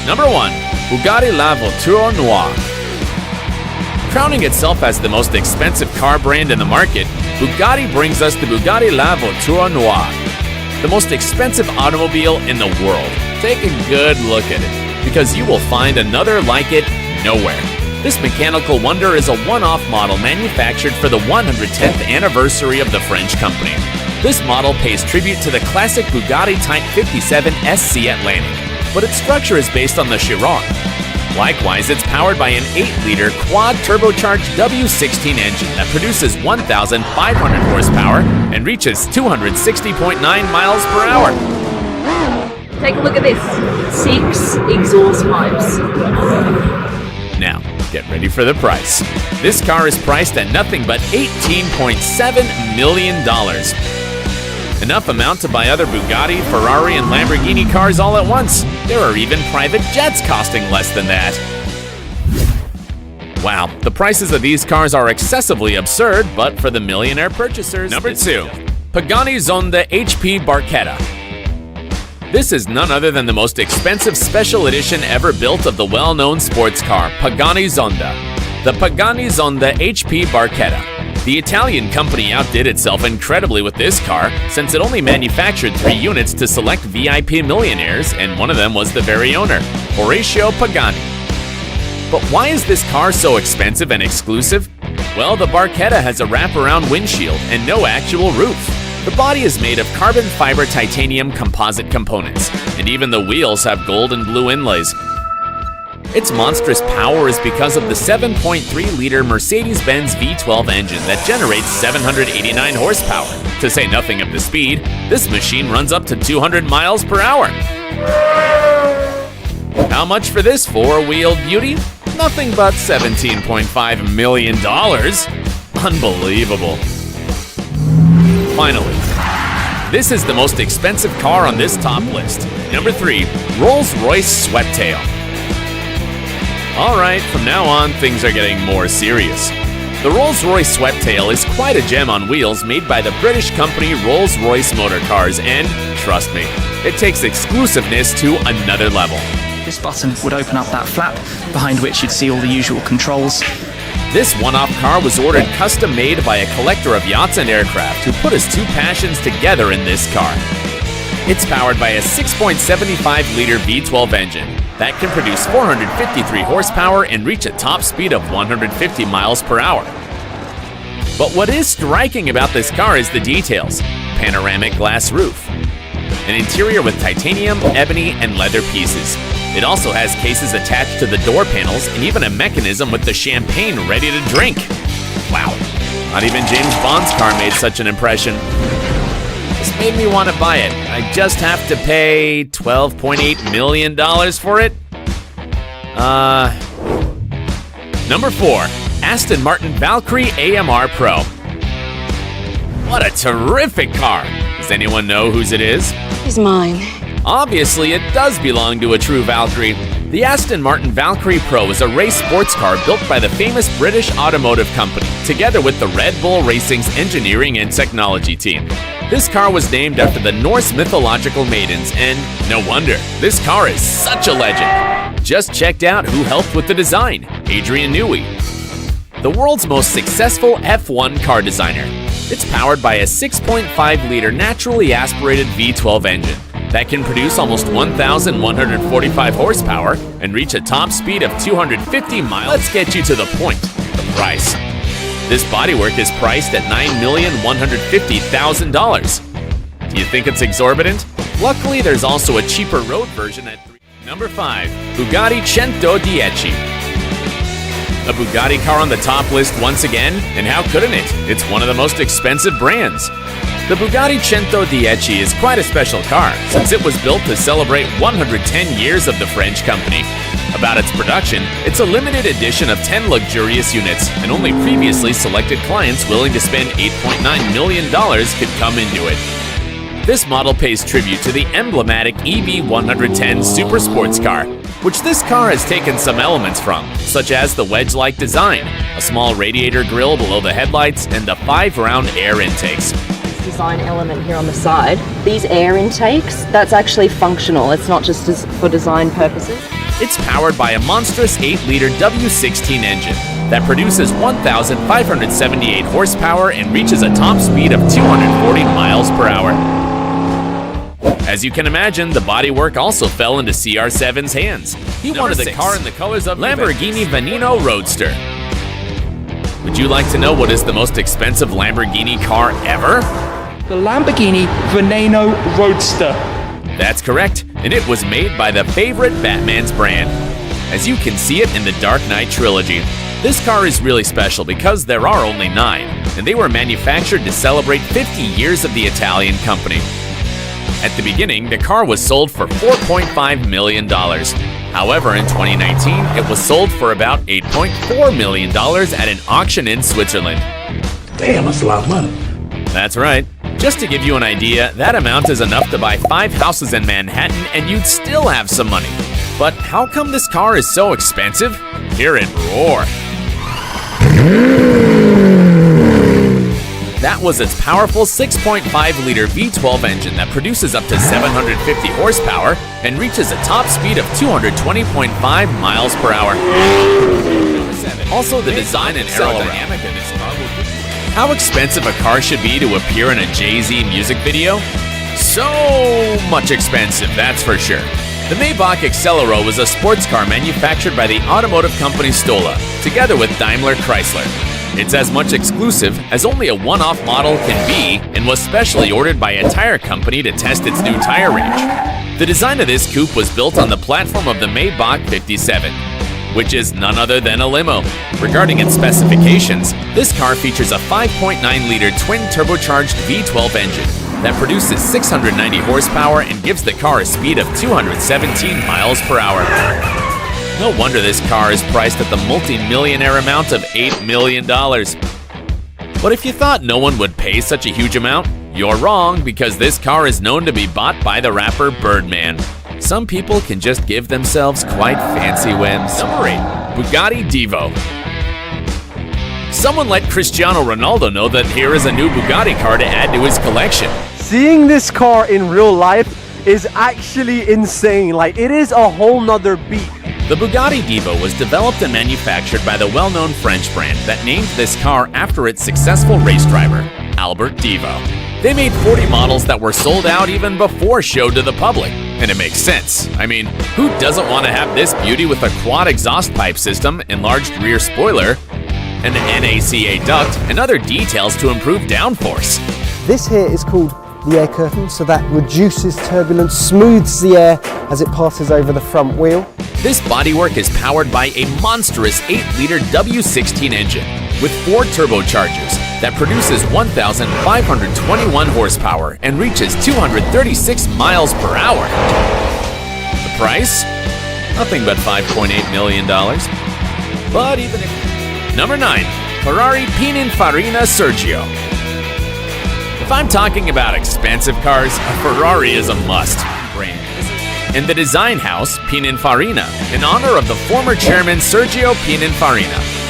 Number 1. Bugatti Voiture Noire. Crowning itself as the most expensive car brand in the market, Bugatti brings us the Bugatti Voiture Noire, the most expensive automobile in the world. Take a good look at it, because you will find another like it nowhere. This mechanical wonder is a one-off model manufactured for the 110th anniversary of the French company. This model pays tribute to the classic Bugatti Type 57 SC Atlantic, but its structure is based on the Chiron. Likewise, it's powered by an 8-liter quad-turbocharged W16 engine that produces 1,500 horsepower and reaches 260.9 miles per hour. Take a look at this. 6 exhaust pipes. Now, get ready for the price. This car is priced at nothing but $18.7 million. Enough amount to buy other Bugatti, Ferrari, and Lamborghini cars all at once. There are even private jets costing less than that. Wow, the prices of these cars are excessively absurd, but for the millionaire purchasers. Number 2. Pagani Zonda HP Barchetta. This is none other than the most expensive special edition ever built of the well-known sports car, Pagani Zonda. The Pagani Zonda HP Barchetta. The Italian company outdid itself incredibly with this car, since it only manufactured 3 units to select VIP millionaires, and one of them was the very owner, Horacio Pagani. But why is this car so expensive and exclusive? Well, the Barchetta has a wraparound windshield and no actual roof. The body is made of carbon fiber titanium composite components, and even the wheels have gold and blue inlays. Its monstrous power is because of the 7.3-liter Mercedes-Benz V12 engine that generates 789 horsepower. To say nothing of the speed, this machine runs up to 200 miles per hour. How much for this 4-wheeled beauty? Nothing but $17.5 million. Unbelievable. Finally, this is the most expensive car on this top list. Number 3, RollsRoyce Sweptail. Alright, from now on, things are getting more serious. The Rolls-Royce Sweptail is quite a gem on wheels made by the British company Rolls-Royce Motor Cars, and, trust me, it takes exclusiveness to another level. This button would open up that flap, behind which you'd see all the usual controls. This one-off car was ordered custom-made by a collector of yachts and aircraft who put his 2 passions together in this car. It's powered by a 6.75-liter V12 engine that can produce 453 horsepower and reach a top speed of 150 miles per hour. But what is striking about this car is the details. Panoramic glass roof, an interior with titanium, ebony, and leather pieces. It also has cases attached to the door panels and even a mechanism with the champagne ready to drink. Wow, not even James Bond's car made such an impression. This made me want to buy it. I just have to pay $12.8 million for it? Number 4, Aston Martin Valkyrie AMR Pro. What a terrific car! Does anyone know whose it is? It's mine. Obviously, it does belong to a true Valkyrie. The Aston Martin Valkyrie Pro is a race sports car built by the famous British automotive company, together with the Red Bull Racing's engineering and technology team. This car was named after the Norse mythological maidens, and no wonder, this car is such a legend. Just checked out who helped with the design, Adrian Newey, the world's most successful F1 car designer. It's powered by a 6.5-liter naturally aspirated V12 engine that can produce almost 1,145 horsepower and reach a top speed of 250 miles. Let's get you to the point, the price. This bodywork is priced at $9,150,000. Do you think it's exorbitant? Luckily, there's also a cheaper road version at Number 5, Bugatti 110. A Bugatti car on the top list once again, and how couldn't it? It's one of the most expensive brands. The Bugatti 110 is quite a special car, since it was built to celebrate 110 years of the French company. About its production, it's a limited edition of 10 luxurious units, and only previously selected clients willing to spend $8.9 million could come into it. This model pays tribute to the emblematic EV110 super sports car, which this car has taken some elements from, such as the wedge-like design, a small radiator grille below the headlights, and the 5-round air intakes. design element here on the side. These air intakes, that's actually functional. It's not just for design purposes. It's powered by a monstrous 8-liter W16 engine that produces 1,578 horsepower and reaches a top speed of 240 miles per hour. As you can imagine, the bodywork also fell into CR7's hands. He wanted the car in the colors of Lamborghini Veneno Roadster. Would you like to know what is the most expensive Lamborghini car ever? The Lamborghini Veneno Roadster. That's correct, and it was made by the favorite Batman's brand. As you can see it in the Dark Knight trilogy. This car is really special because there are only 9, and they were manufactured to celebrate 50 years of the Italian company. At the beginning, the car was sold for $4.5 million. However, in 2019, it was sold for about $8.4 million at an auction in Switzerland. Damn, that's a lot of money. That's right. Just to give you an idea, that amount is enough to buy 5 houses in Manhattan and you'd still have some money. But how come this car is so expensive? Hear it roar. That was its powerful 6.5-liter V12 engine that produces up to 750 horsepower and reaches a top speed of 220.5 miles per hour. Also, the design and aerodynamic in this car will give you how expensive a car should be to appear in a Jay-Z music video? So much expensive, that's for sure. The Maybach Accelero was a sports car manufactured by the automotive company Stola, together with Daimler Chrysler. It's as much exclusive as only a one-off model can be and was specially ordered by a tire company to test its new tire range. The design of this coupe was built on the platform of the Maybach 57, which is none other than a limo. Regarding its specifications, this car features a 5.9-liter twin turbocharged V12 engine that produces 690 horsepower and gives the car a speed of 217 miles per hour. No wonder this car is priced at the multi-millionaire amount of $8 million. But if you thought no one would pay such a huge amount, you're wrong, because this car is known to be bought by the rapper Birdman. Some people can just give themselves quite fancy whims. Number 8. Bugatti Divo. Someone let Cristiano Ronaldo know that here is a new Bugatti car to add to his collection. Seeing this car in real life is actually insane. Like, it is a whole nother beat. The Bugatti Divo was developed and manufactured by the well-known French brand that named this car after its successful race driver, Albert Divo. They made 40 models that were sold out even before showed to the public. And it makes sense. I mean, who doesn't want to have this beauty with a quad exhaust pipe system, enlarged rear spoiler, an NACA duct, and other details to improve downforce? This here is called the air curtain, so that reduces turbulence, smooths the air as it passes over the front wheel. This bodywork is powered by a monstrous 8-liter W16 engine with 4 turbochargers that produces 1,521 horsepower and reaches 236 miles per hour. The price? Nothing but $5.8 million. But even if... Number 9. Ferrari Pininfarina Sergio. If I'm talking about expensive cars, a Ferrari is a must. Brand. In the design house, Pininfarina, in honor of the former chairman Sergio Pininfarina.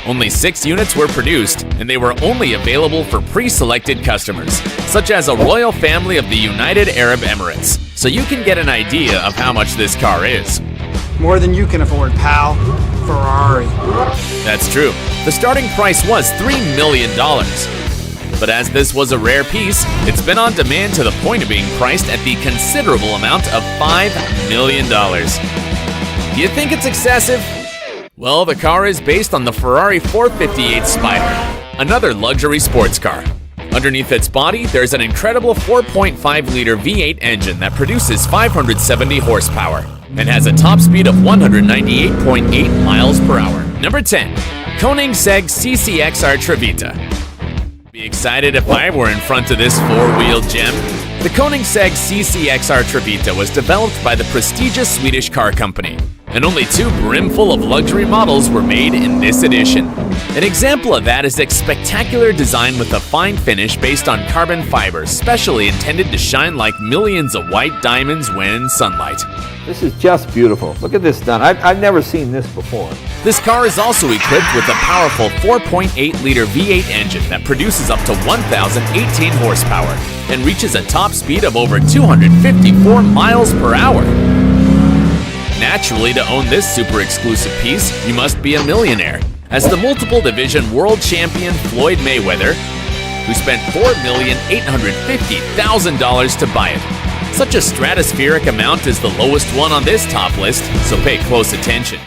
Only 6 units were produced, and they were only available for pre-selected customers, such as a royal family of the United Arab Emirates, so you can get an idea of how much this car is. More than you can afford, pal. Ferrari. That's true. The starting price was $3 million. But as this was a rare piece, it's been on demand to the point of being priced at the considerable amount of $5 million. Do you think it's excessive? Well, the car is based on the Ferrari 458 Spider, another luxury sports car. Underneath its body, there's an incredible 4.5-liter V8 engine that produces 570 horsepower and has a top speed of 198.8 miles per hour. Number 10. Koenigsegg CCXR Trevita. Be excited if I were in front of this 4-wheel gem. The Koenigsegg CCXR Trevita was developed by the prestigious Swedish car company, and only 2 brimful of luxury models were made in this edition. An example of that is its spectacular design with a fine finish based on carbon fibers, specially intended to shine like millions of white diamonds when in sunlight. This is just beautiful. Look at this done. I've never seen this before. This car is also equipped with a powerful 4.8-liter V8 engine that produces up to 1,018 horsepower and reaches a top speed of over 254 miles per hour. Naturally, to own this super exclusive piece, you must be a millionaire, as the multiple division world champion Floyd Mayweather, who spent $4,850,000 to buy it. Such a stratospheric amount is the lowest one on this top list, so pay close attention.